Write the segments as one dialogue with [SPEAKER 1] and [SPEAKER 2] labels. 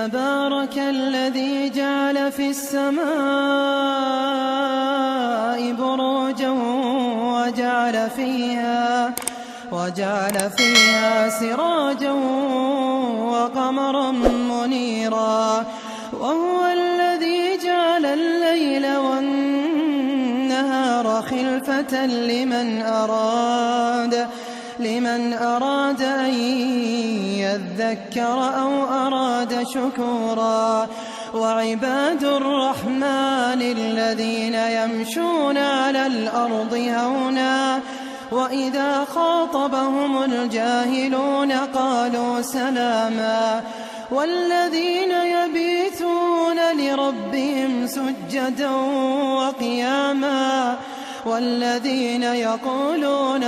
[SPEAKER 1] تبارك الذي جعل في السماء بروجا وجعل فيها سراجا وقمرا منيرا، وهو الذي جعل الليل والنهار خلفة لمن أراد أن يذكر أو أراد شكورا. وعباد الرحمن الذين يمشون على الأرض هونا وإذا خاطبهم الجاهلون قالوا سلاما، والذين يبيتون لربهم سجدا وقياما، والذين يقولون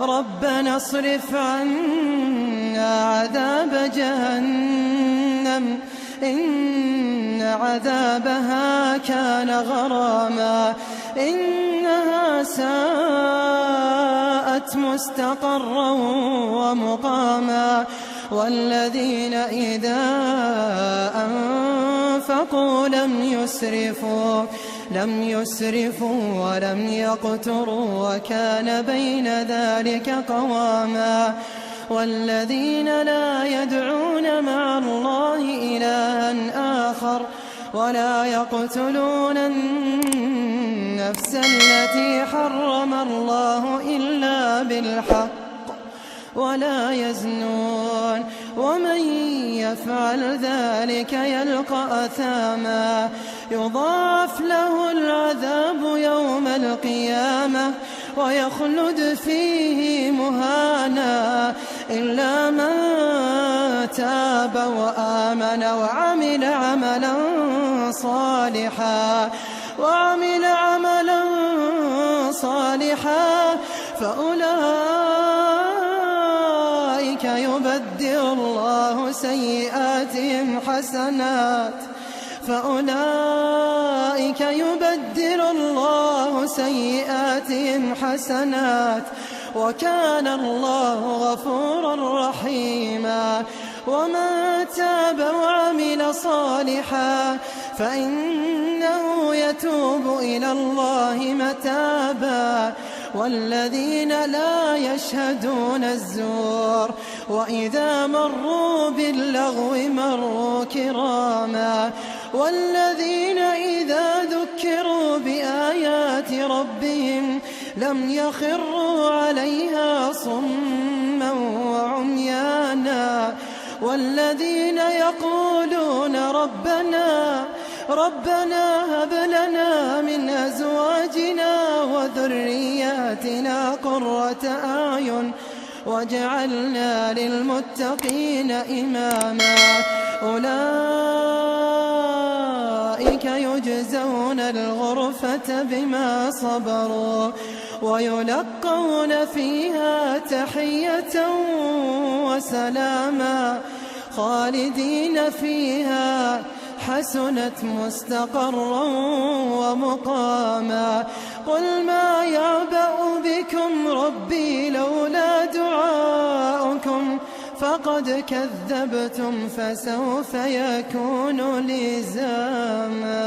[SPEAKER 1] ربنا اصرف عنا عذاب جهنم إن عذابها كان غراما إنها ساءت مستقرا ومقاما. والذين إذا أنفقوا لم يسرفوا ولم يقتروا وكان بين ذلك قواما. والذين لا يدعون مع الله إلها آخر ولا يقتلون النفس التي حرم الله إلا بالحق ولا يزنون، ومن يفعل ذلك يلقى أثاما يضاعف له العذاب يوم القيامة ويخلد فيه مهانا إلا من تاب وآمن وعمل عملا صالحا فأولئك يبدل الله سيئاتهم حسنات وكان الله غفورا رحيما. ومن تاب وعمل صالحا فإنه يتوب إلى الله متابا. والذين لا يشهدون الزور وإذا مروا باللغو مروا كراما. والذين إذا ذكروا بآيات ربهم لم يخروا عليها صما وعميانا. والذين يقولون ربنا هب لنا من أزواجنا وذرياتنا قرة أعين واجعلنا للمتقين إماما. أولئك يجزون الغرفة بما صبروا ويلقون فيها تحية وسلاما خالدين فيها حسنت مستقرا ومقاما. قل ما يعبأ بكم ربي لولا دعاؤكم فقد كذبتم فسوف يكون لزاما.